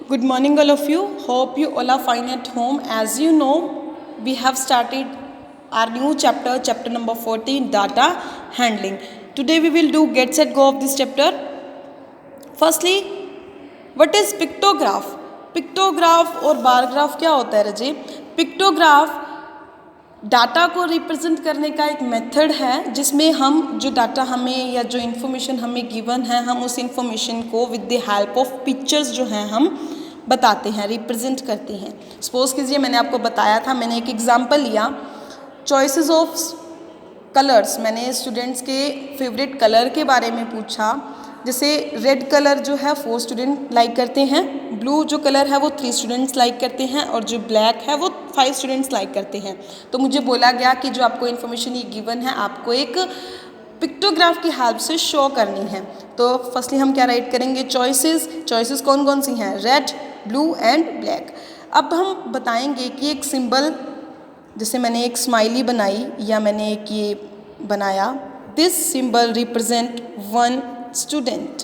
Good morning, all of you. Hope you all are fine at home. As you know, we have started our new chapter, chapter number 14, data handling. Today we will do get set go of this chapter. Firstly, what is pictograph? Pictograph और bar graph क्या होता है रजे? Pictograph data को represent करने का एक method है जिसमें हम जो डाटा हमें या जो इन्फॉर्मेशन हमें गिवन है हम उस इन्फॉर्मेशन को with the help of pictures जो हैं हम बताते हैं, रिप्रेजेंट करते हैं. सपोज कीजिए मैंने आपको बताया था, मैंने एक एग्जांपल लिया चॉइसेस ऑफ कलर्स. मैंने स्टूडेंट्स के फेवरेट कलर के बारे में पूछा. जैसे रेड कलर जो है 4 स्टूडेंट लाइक करते हैं, ब्लू जो कलर है वो 3 स्टूडेंट्स लाइक करते हैं और जो ब्लैक है वो 5 स्टूडेंट्स लाइक करते हैं. तो मुझे बोला गया कि जो आपको इन्फॉर्मेशन ये गिवन है आपको एक पिक्टोग्राफ की हेल्प से शो करनी है. तो फर्स्टली हम क्या राइट करेंगे? चॉइसेस कौन कौन सी हैं? Red, blue and black. अब हम बताएंगे कि एक सिंबल, जैसे मैंने एक स्माइली बनाई या मैंने एक ये बनाया, दिस सिंबल रिप्रेजेंट 1 स्टूडेंट.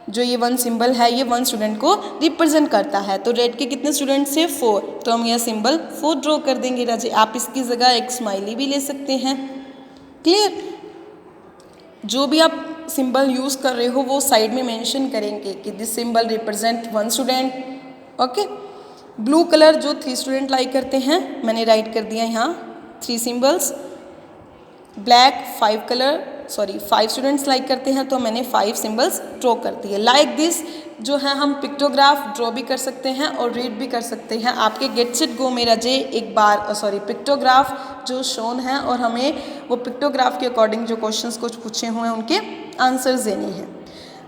जो ये 1 सिंबल है ये 1 स्टूडेंट को रिप्रेजेंट करता है. तो रेड के कितने स्टूडेंट्स हैं? 4. तो हम यह सिंबल 4 ड्रॉ कर देंगे राजे. आप इसकी जगह एक स्माइली भी ले सकते हैं. क्लियर? जो भी आप सिंबल यूज़ कर रहे हो वो साइड में मेंशन करेंगे कि this symbol represent 1 student. Okay. Blue colour जो 3 स्टूडेंट लाइक करते हैं, मैंने राइट कर दिया यहाँ 3 सिंबल्स. ब्लैक 5 स्टूडेंट्स लाइक करते हैं तो मैंने 5 सिंबल्स ड्रॉ कर दिए. लाइक दिस जो है हम पिक्टोग्राफ ड्रॉ भी कर सकते हैं और रीड भी कर सकते हैं. आपके गेट सेट गो में रजे एक बार पिक्टोग्राफ जो शोन है और हमें वो पिक्टोग्राफ के अकॉर्डिंग जो क्वेश्चंस कुछ पूछे हुए हैं उनके आंसर्स देने हैं.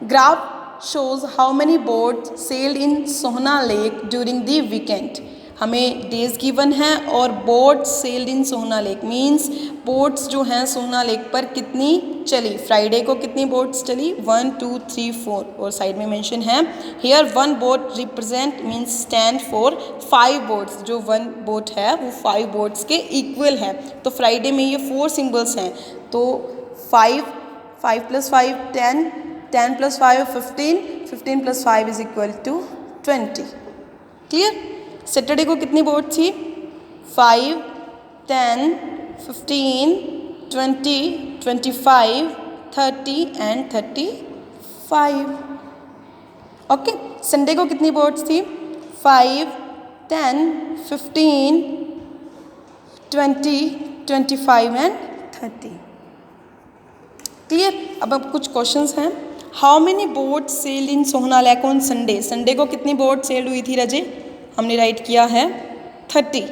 Graph shows how many boats sailed in Sohna Lake during the weekend. हमें डेज गिवन है और बोट सेल्ड इन सोहना लेक मीन्स बोट्स जो हैं सोहना लेक पर कितनी चली. फ्राइडे को कितनी बोट्स चली? 1 2 3 4. और साइड में मेंशन है here 1 boat represent means stand for 5 boats. जो 1 बोट है वो 5 बोट्स के इक्वल है. तो फ्राइडे में ये 4 सिंबल्स हैं. तो 5 + 5 10, 10 + 5 15, 15 + 5 is equal to 20. Clear? Saturday को कितनी बोट थी? 5, 10, 15, 20, 25, 30 एंड 35. ओके. संडे को कितनी बोट्स थी? 5, 10, 15, 20, 25 एंड 30. क्लियर? अब कुछ क्वेश्चंस हैं. How many boat sailed in Sohna lake on Sunday? Sunday को कितनी बोट सेल्ड हुई थी रजे? हमने राइट किया है 30.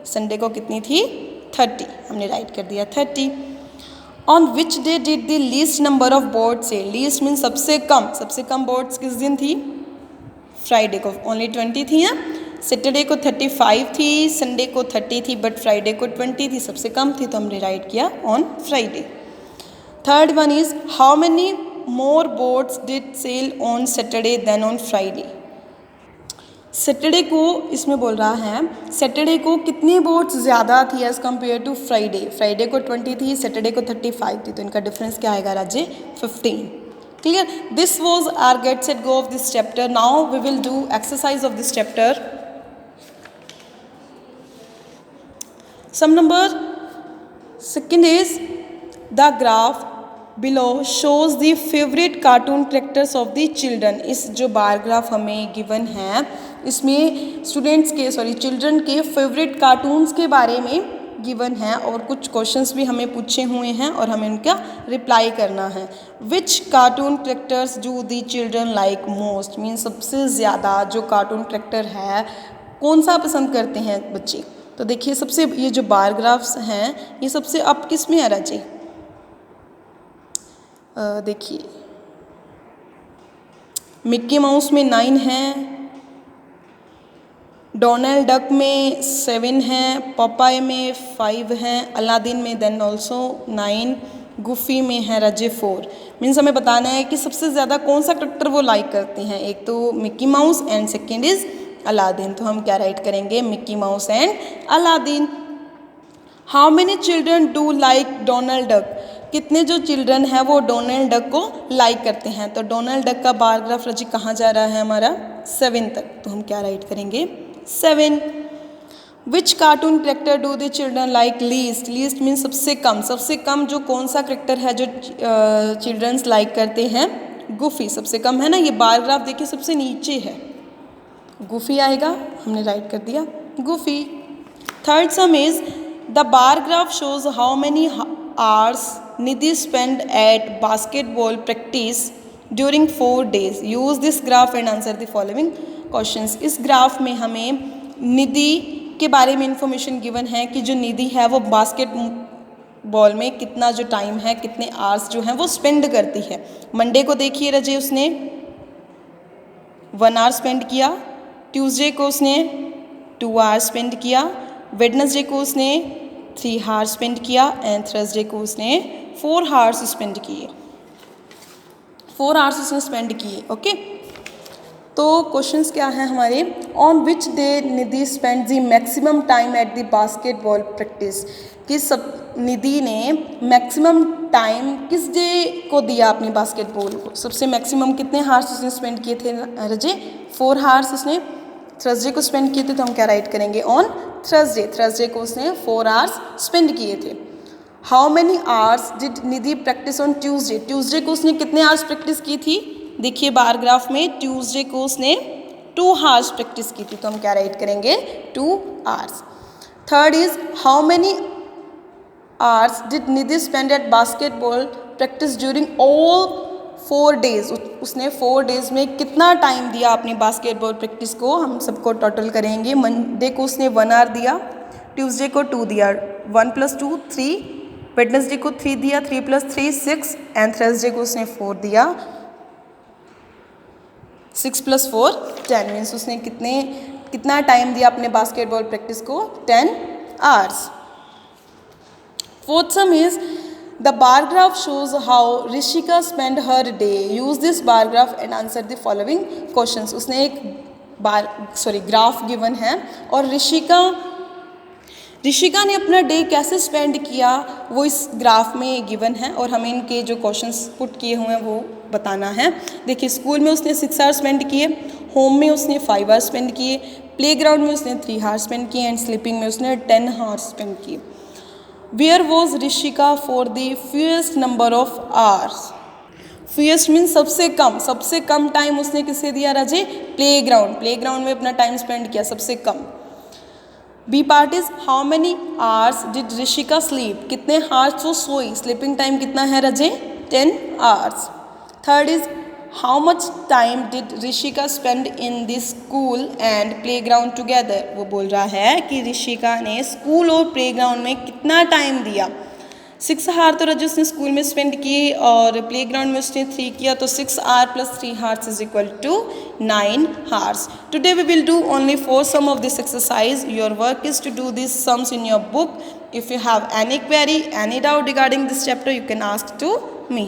संडे को कितनी थी? 30. हमने राइट कर दिया 30. On which day did the least number of boat sell? Least mean सबसे कम बोट्स किस दिन थी? फ्राइडे को. ओनली 20 थी ना. सैटरडे को 35 थी, संडे को 30 थी, बट फ्राइडे को 20 थी, सबसे कम थी, तो हमने राइट किया on Friday. Third one is how many more boats did sell on Saturday than on Friday? Saturday को इसमें बोल रहा है सैटरडे को कितनी बोट्स ज़्यादा थी as compare to Friday. Friday को 20 थी, सैटरडे को 35 थी, तो इनका डिफरेंस क्या आएगा Raje? 15. Clear? This was our get set go of this chapter. Now we will do exercise of this chapter. Sum number second is the graph below shows the favourite cartoon characters of the children. इस जो bar graph हमें given है इसमें children के favourite cartoons के बारे में given है और कुछ क्वेश्चंस भी हमें पूछे हुए हैं और हमें उनका रिप्लाई करना है. Which cartoon characters do the children like most? Mean सबसे ज़्यादा जो कार्टून कैरेक्टर है कौन सा पसंद करते हैं बच्चे? तो देखिए सबसे ये जो बार ग्राफ्स हैं ये सबसे अप किस में है राजे? देखिए मिक्की माउस में 9 हैं, डोनाल्ड डक में 7 हैं, पपाई में 5 हैं, अलादीन में देन ऑल्सो 9, गुफी में है रजे 4. मीन्स हमें बताना है कि सबसे ज़्यादा कौन सा करेक्टर वो लाइक करते हैं. एक तो Mickey mouse and second is Aladdin. तो हम क्या राइट करेंगे? Mickey mouse and Aladdin. How many children do like Donald duck? कितने जो चिल्ड्रन हैं वो डोनाल्ड डक को लाइक करते हैं. तो डोनाल्ड डक का बार ग्राफ रजी कहाँ जा रहा है हमारा? 7 तक, तो हम क्या राइट करेंगे 7। Which cartoon character do the children like least, least means सबसे कम, सबसे कम जो कौन सा करेक्टर है जो चिल्ड्रंस लाइक करते हैं, गुफी सबसे कम है ना। ये बार ग्राफ देखिए सबसे नीचे है, गुफी आएगा, हमने राइट कर दिया Goofy. Third sum is the bar graph shows how many hours Nidhi spend at basketball practice during 4 days। Use this graph and answer the following questions. इस ग्राफ में हमें निधि के बारे में इंफॉर्मेशन गिवन है कि जो निधि है वो बास्केटबॉल में कितना जो टाइम है, कितने आवर्स जो हैं वो स्पेंड करती है। मंडे को देखिए रजे उसने 1 hour स्पेंड किया, ट्यूसडे को उसने 2 hours स्पेंड किया, वेडनेसडे को उसने 3 hours स्पेंड किया एंड थर्सडे को उसने 4 hours स्पेंड किए, 4 hours उसने स्पेंड किए। ओके, तो क्वेश्चंस क्या हैं हमारे, on which day Nidhi spend the maximum time at the basketball practice. किस निधि ने मैक्सिमम टाइम किस डे को दिया अपनी बास्केटबॉल को, सबसे मैक्सिमम कितने हार्स उसने स्पेंड किए थे रजे, 4 hours उसने थर्सडे को स्पेंड किए थे, तो हम क्या राइट करेंगे ऑन थर्सडे, थर्सडे को उसने 4 hours स्पेंड किए थे। How many hours did Nidhi practice on Tuesday, Tuesday को उसने कितने आवर्स प्रैक्टिस की थी, देखिए बार ग्राफ में ट्यूसडे को उसने 2 hours प्रैक्टिस की थी, तो हम क्या राइट करेंगे 2 hours। Third is how many hours did Nidhi spend at basketball practice during all 4 days। उसने 4 days में कितना टाइम दिया अपनी बास्केटबॉल प्रैक्टिस को, हम सबको टोटल करेंगे। मंडे को उसने 1 hour दिया, ट्यूसडे को 2 दिया, 1 + 2 3, वेडनेसडे को 3 दिया, 3 + 3 6 एंड थर्सडे को उसने 4 दिया, 6 + 4 10 मीन्स उसने कितना टाइम दिया अपने बास्केटबॉल प्रैक्टिस को 10 hours। Fourth some is the bar graph shows how Rishika spend her day. Use this bar graph and answer the following questions. उसने एक ग्राफ गिवन है और ऋषिका ने अपना डे कैसे स्पेंड किया वो इस ग्राफ में गिवन है और हमें इनके जो क्वेश्चंस पुट किए हुए हैं वो बताना है। देखिए स्कूल में उसने 6 hours स्पेंड किए, होम में उसने 5 hours स्पेंड किए, प्लेग्राउंड में उसने 3 hours स्पेंड किए एंड स्लीपिंग में उसने 10 hours स्पेंड किए। Where was Rishika for the fewest number of hours. Fewest means सबसे कम टाइम उसने किसे दिया राजे, प्लेग्राउंड में अपना टाइम स्पेंड किया सबसे कम। B part is how many hours did Rishika sleep, कितने आवर्स वो सोई, स्लीपिंग टाइम कितना है रजे 10 hours। Third is how much time did Rishika spend in this school and playground together. वो बोल रहा है कि ऋषिका ने स्कूल और प्लेग्राउंड में कितना टाइम दिया। 6 hours तो रजे उसने स्कूल में स्पेंड किए और प्लेग्राउंड में उसने 3 किया, तो 6 hours + 3 hours is equal to 9 hours। Today we will do only 4 sum of this exercise. Your work is to do these sums in your book. If you have any query, any doubt regarding this chapter, you can ask to me.